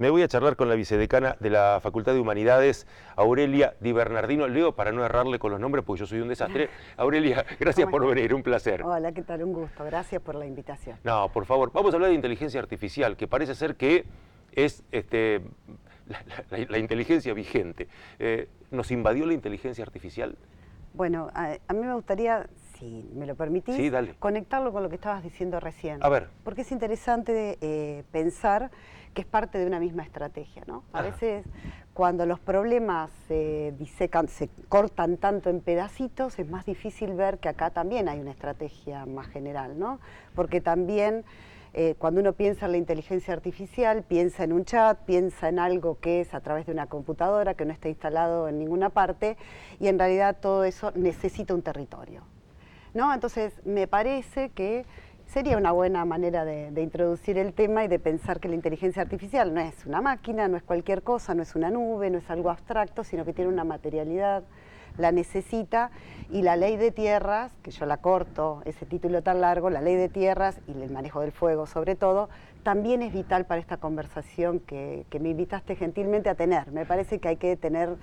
Me voy a charlar con la vicedecana de la Facultad de Humanidades, Aurelia Di Bernardino. Leo para no errarle con los nombres, porque yo soy un desastre. Aurelia, gracias por venir, un placer. Hola, ¿qué tal? Un gusto. Gracias por la invitación. No, por favor, vamos a hablar de inteligencia artificial, que parece ser que es la inteligencia vigente. ¿Nos invadió la inteligencia artificial? Bueno, a mí me gustaría, si me lo permitís, sí, dale, conectarlo con lo que estabas diciendo recién. A ver. Porque es interesante pensar que es parte de una misma estrategia, ¿no? A veces, cuando los problemas se disecan, se cortan tanto en pedacitos, es más difícil ver que acá también hay una estrategia más general, ¿no? Porque también, cuando uno piensa en la inteligencia artificial, piensa en un chat, piensa en algo que es a través de una computadora, que no está instalado en ninguna parte, y en realidad todo eso necesita un territorio, ¿no? Entonces, me parece que sería una buena manera de introducir el tema y de pensar que la inteligencia artificial no es una máquina, no es cualquier cosa, no es una nube, no es algo abstracto, sino que tiene una materialidad, la necesita, y la ley de tierras, que yo la corto, ese título tan largo, la ley de tierras y el manejo del fuego sobre todo, también es vital para esta conversación que me invitaste gentilmente a tener. Me parece que hay que tener,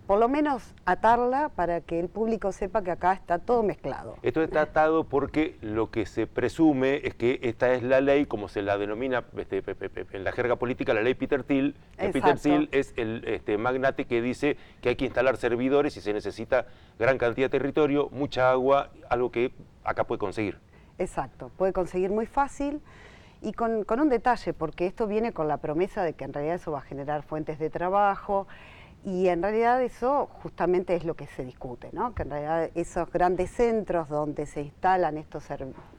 por lo menos atarla para que el público sepa que acá está todo mezclado. Esto está atado porque lo que se presume es que esta es la ley, como se la denomina en la jerga política, la ley Peter Thiel. Peter Thiel es el magnate que dice que hay que instalar servidores y se necesita gran cantidad de territorio, mucha agua, algo que acá puede conseguir. Exacto, puede conseguir muy fácil. Y con un detalle, porque esto viene con la promesa de que en realidad eso va a generar fuentes de trabajo. Y en realidad eso justamente es lo que se discute, ¿no? Que en realidad esos grandes centros donde se instalan estos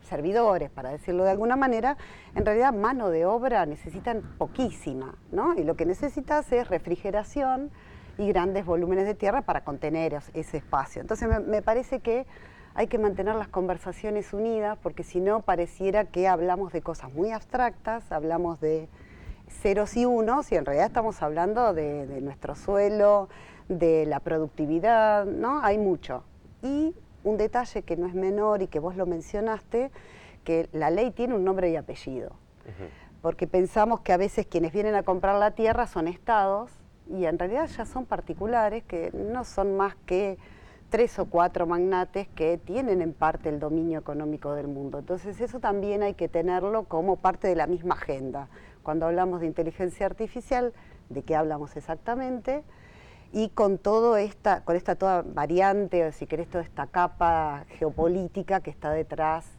servidores, para decirlo de alguna manera, en realidad mano de obra necesitan poquísima, ¿no? Y lo que necesitas es refrigeración y grandes volúmenes de tierra para contener ese espacio. Entonces me parece que hay que mantener las conversaciones unidas, porque si no pareciera que hablamos de cosas muy abstractas, hablamos de ceros y unos, y en realidad estamos hablando de nuestro suelo, de la productividad, ¿no? Hay mucho. Y un detalle que no es menor y que vos lo mencionaste, que la ley tiene un nombre y apellido. Porque pensamos que a veces quienes vienen a comprar la tierra son estados, y en realidad ya son particulares que no son más que 3 o 4 magnates que tienen en parte el dominio económico del mundo. Entonces eso también hay que tenerlo como parte de la misma agenda. Cuando hablamos de inteligencia artificial, ¿de qué hablamos exactamente? Y con toda esta toda variante, o si querés, toda esta capa geopolítica que está detrás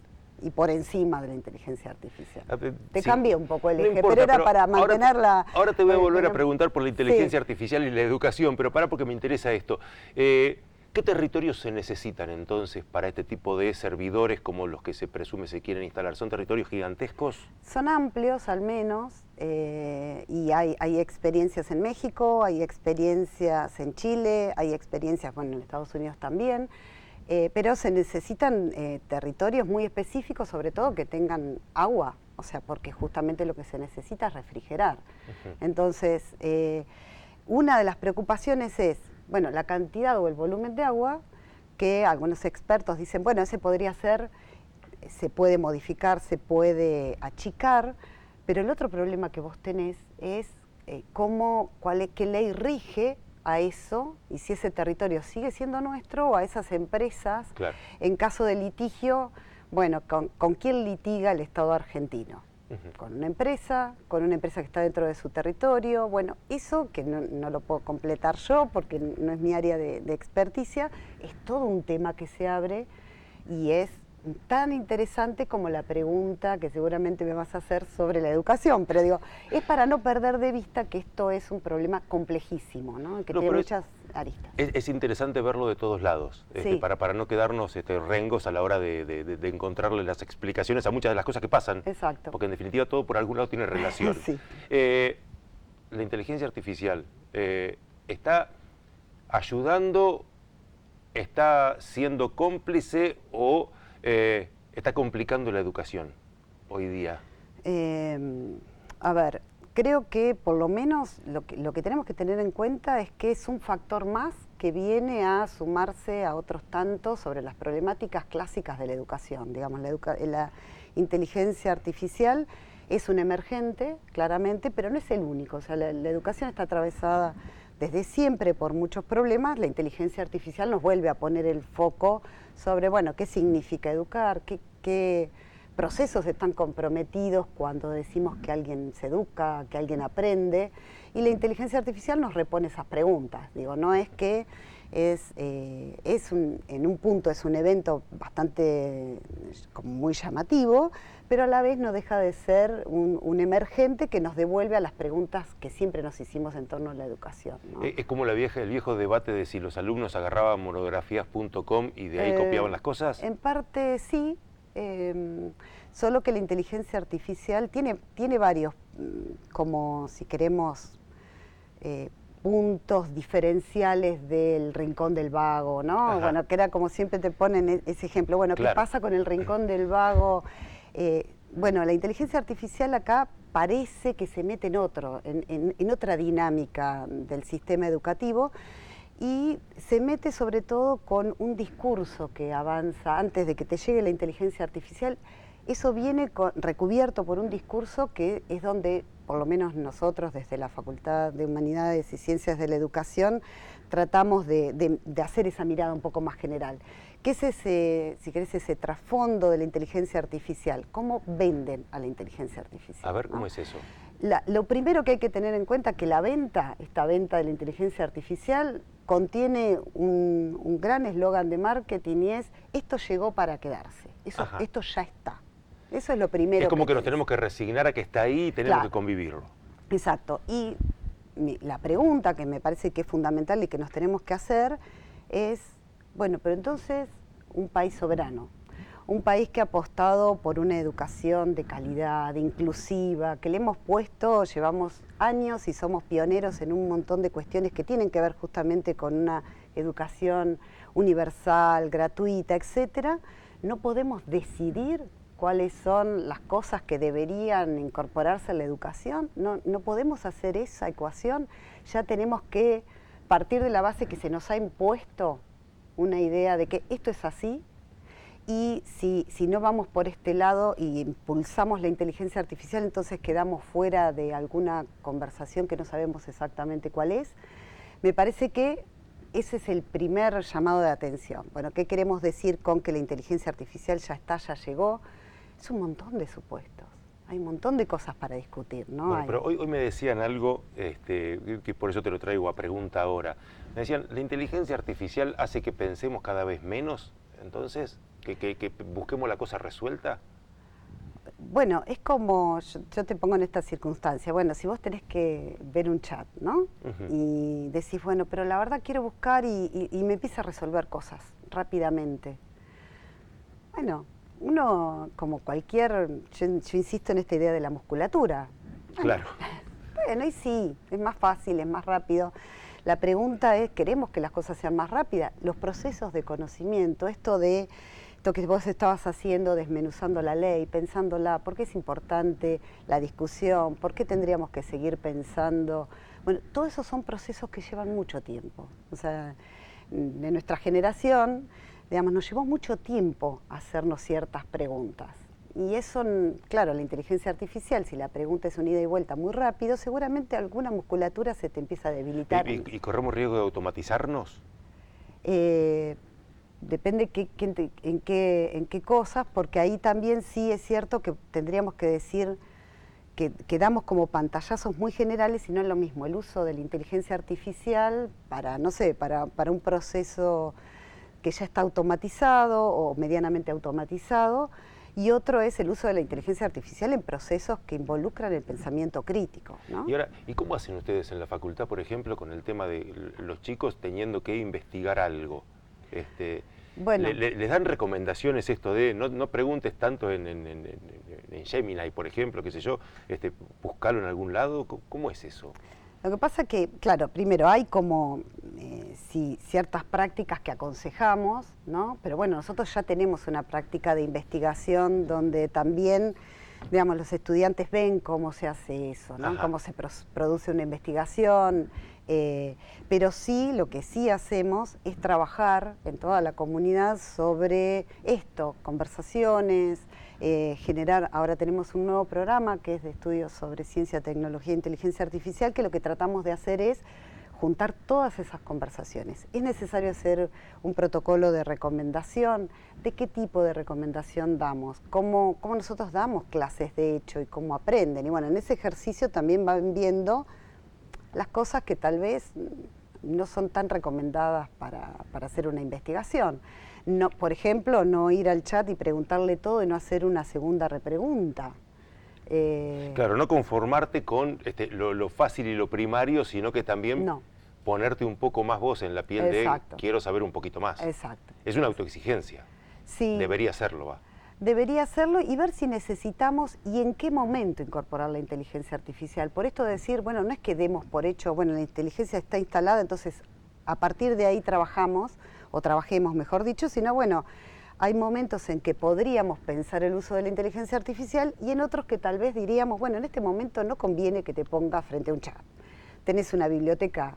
y por encima de la inteligencia artificial. Te cambié un poco el eje, importa, pero era para mantenerla... Ahora te voy a volver a preguntar por la inteligencia artificial y la educación, pero pará porque me interesa esto. ¿Qué territorios se necesitan entonces para este tipo de servidores como los que se presume se quieren instalar? ¿Son territorios gigantescos? Son amplios al menos, y hay experiencias en México, hay experiencias en Chile, hay experiencias, bueno, en Estados Unidos también, pero se necesitan territorios muy específicos, sobre todo que tengan agua, o sea, porque justamente lo que se necesita es refrigerar. Entonces, una de las preocupaciones es, bueno, la cantidad o el volumen de agua, que algunos expertos dicen, bueno, ese podría ser, se puede modificar, se puede achicar, pero el otro problema que vos tenés es qué ley rige a eso, y si ese territorio sigue siendo nuestro o a esas empresas, claro. En caso de litigio, bueno, ¿con quién litiga el Estado argentino? Con una empresa que está dentro de su territorio. Bueno, eso que no lo puedo completar yo porque no es mi área de experticia, es todo un tema que se abre y es tan interesante como la pregunta que seguramente me vas a hacer sobre la educación, pero digo, es para no perder de vista que esto es un problema complejísimo, ¿no? Que tiene muchas aristas. Es interesante verlo de todos lados, sí. para no quedarnos rengos a la hora de encontrarle las explicaciones a muchas de las cosas que pasan. Exacto. Porque en definitiva todo por algún lado tiene relación. Sí. La inteligencia artificial está ayudando, está siendo cómplice o está complicando la educación hoy día. A ver, creo que por lo menos lo que tenemos que tener en cuenta es que es un factor más que viene a sumarse a otros tantos sobre las problemáticas clásicas de la educación. Digamos, la inteligencia artificial Es un emergente, claramente, pero no es el único. O sea, la educación está atravesada desde siempre por muchos problemas. La inteligencia artificial nos vuelve a poner el foco sobre, bueno, qué significa educar, qué procesos están comprometidos cuando decimos que alguien se educa, que alguien aprende. Y la inteligencia artificial nos repone esas preguntas. Digo, no es que en un punto es un evento bastante como muy llamativo, pero a la vez no deja de ser un emergente que nos devuelve a las preguntas que siempre nos hicimos en torno a la educación, ¿no? Es como el viejo debate de si los alumnos agarraban monografías.com y de ahí copiaban las cosas. En parte sí, solo que la inteligencia artificial tiene varios, como si queremos, puntos diferenciales del Rincón del Vago, ¿no? Ajá. Bueno, que era como siempre te ponen ese ejemplo. Bueno, claro. ¿qué pasa con el Rincón del Vago? Bueno, la inteligencia artificial acá parece que se mete en otra dinámica del sistema educativo y se mete sobre todo con un discurso que avanza antes de que te llegue la inteligencia artificial. Eso viene recubierto por un discurso que es donde, por lo menos nosotros desde la Facultad de Humanidades y Ciencias de la Educación, tratamos de hacer esa mirada un poco más general. ¿Qué es ese, si querés, ese trasfondo de la inteligencia artificial? ¿Cómo venden a la inteligencia artificial? A ver, ¿cómo ¿no? es eso? Lo primero que hay que tener en cuenta es que esta venta de la inteligencia artificial contiene un gran eslogan de marketing y es: esto llegó para quedarse, esto ya está. Eso es lo primero. Es como que nos tenemos que resignar a que está ahí y tenemos que convivirlo. Exacto. Y la pregunta que me parece que es fundamental y que nos tenemos que hacer es, bueno, pero entonces un país soberano, un país que ha apostado por una educación de calidad, inclusiva, que le hemos puesto, llevamos años y somos pioneros en un montón de cuestiones que tienen que ver justamente con una educación universal, gratuita, etcétera. No podemos decidir cuáles son las cosas que deberían incorporarse a la educación. No podemos hacer esa ecuación. Ya tenemos que partir de la base que se nos ha impuesto una idea de que esto es así, y si no vamos por este lado y impulsamos la inteligencia artificial, entonces quedamos fuera de alguna conversación que no sabemos exactamente cuál es. Me parece que ese es el primer llamado de atención. Bueno, ¿qué queremos decir con que la inteligencia artificial ya está, ya llegó? Es un montón de supuestos, hay un montón de cosas para discutir, ¿no? Bueno, pero hoy me decían algo, que por eso te lo traigo a pregunta ahora. Me decían, ¿la inteligencia artificial hace que pensemos cada vez menos? Entonces, ¿que busquemos la cosa resuelta? Bueno, es como, yo te pongo en esta circunstancia, bueno, si vos tenés que ver un chat, ¿no? Y decís, bueno, pero la verdad quiero buscar y me empieza a resolver cosas rápidamente. Bueno, uno, como cualquier, yo insisto en esta idea de la musculatura. Claro. Bueno, y sí, es más fácil, es más rápido. La pregunta es, ¿queremos que las cosas sean más rápidas? Los procesos de conocimiento, esto que vos estabas haciendo, desmenuzando la ley, pensándola, ¿por qué es importante la discusión? ¿Por qué tendríamos que seguir pensando? Bueno, todos esos son procesos que llevan mucho tiempo. O sea, de nuestra generación, digamos, nos llevó mucho tiempo hacernos ciertas preguntas. Y eso, claro, la inteligencia artificial, si la pregunta es un ida y vuelta muy rápido, seguramente alguna musculatura se te empieza a debilitar. ¿Y corremos riesgo de automatizarnos? Depende en qué cosas, porque ahí también sí es cierto que tendríamos que decir que damos como pantallazos muy generales y no es lo mismo el uso de la inteligencia artificial para, no sé, para un proceso que ya está automatizado o medianamente automatizado, y otro es el uso de la inteligencia artificial en procesos que involucran el pensamiento crítico, ¿no? Y ahora, ¿y cómo hacen ustedes en la facultad, por ejemplo, con el tema de los chicos teniendo que investigar algo? Bueno, ¿Les dan recomendaciones esto de no preguntes tanto en Gemini, por ejemplo, qué sé yo, buscarlo en algún lado? ¿Cómo es eso? Lo que pasa que, claro, primero hay como ciertas prácticas que aconsejamos, ¿no? Pero bueno, nosotros ya tenemos una práctica de investigación donde también digamos, los estudiantes ven cómo se hace eso, ¿no? Cómo se produce una investigación, pero sí, lo que sí hacemos es trabajar en toda la comunidad sobre esto, conversaciones, generar, ahora tenemos un nuevo programa que es de estudios sobre ciencia, tecnología e inteligencia artificial, que lo que tratamos de hacer es juntar todas esas conversaciones. Es necesario hacer un protocolo de recomendación. ¿De qué tipo de recomendación damos? ¿Cómo nosotros damos clases de hecho y cómo aprenden? Y bueno, en ese ejercicio también van viendo las cosas que tal vez no son tan recomendadas para hacer una investigación. No, por ejemplo, no ir al chat y preguntarle todo y no hacer una segunda repregunta. Claro, no conformarte con lo fácil y lo primario, sino que también ponerte un poco más vos en la piel de quiero saber un poquito más. Exacto. Es una autoexigencia. Sí. Debería serlo, va. Debería hacerlo y ver si necesitamos y en qué momento incorporar la inteligencia artificial. Por esto de decir, bueno, no es que demos por hecho, bueno, la inteligencia está instalada, entonces a partir de ahí trabajamos, o trabajemos mejor dicho, sino bueno, hay momentos en que podríamos pensar el uso de la inteligencia artificial y en otros que tal vez diríamos, bueno, en este momento no conviene que te pongas frente a un chat. Tenés una biblioteca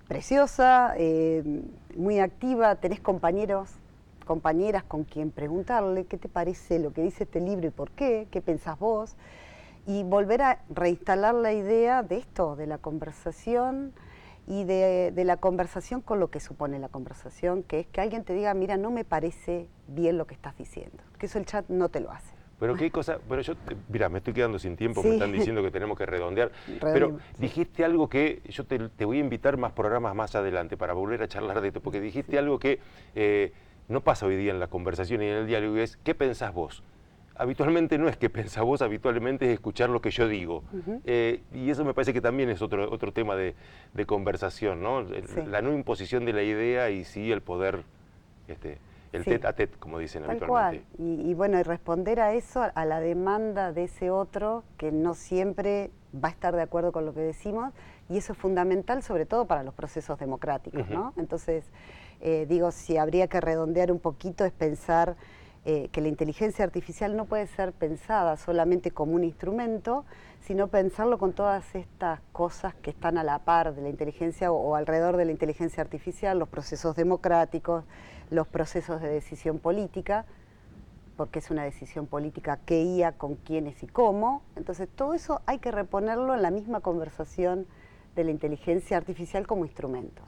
preciosa, muy activa, tenés compañeros, compañeras con quien preguntarle qué te parece lo que dice este libro y por qué pensás vos, y volver a reinstalar la idea de esto, de la conversación y de la conversación con lo que supone la conversación, que es que alguien te diga, mira, no me parece bien lo que estás diciendo, que eso el chat no te lo hace. Pero qué cosa, pero yo, mira, me estoy quedando sin tiempo, Sí. me están diciendo que tenemos que redondear, pero dijiste algo que yo te voy a invitar más programas más adelante para volver a charlar de esto, porque dijiste algo que no pasa hoy día en la conversación y en el diálogo, es ¿qué pensás vos? Habitualmente no es que pensás vos, habitualmente es escuchar lo que yo digo. Y eso me parece que también es otro tema de conversación, ¿no? La no imposición de la idea y sí el poder, el tete a tete, como dicen habitualmente. Tal cual. Y bueno, y responder a eso, a la demanda de ese otro que no siempre va a estar de acuerdo con lo que decimos, y eso es fundamental sobre todo para los procesos democráticos, ¿no? Entonces, digo, si habría que redondear un poquito es pensar que la inteligencia artificial no puede ser pensada solamente como un instrumento, sino pensarlo con todas estas cosas que están a la par de la inteligencia o alrededor de la inteligencia artificial, los procesos democráticos, los procesos de decisión política, porque es una decisión política qué IA, con quiénes y cómo. Entonces todo eso hay que reponerlo en la misma conversación de la inteligencia artificial como instrumento.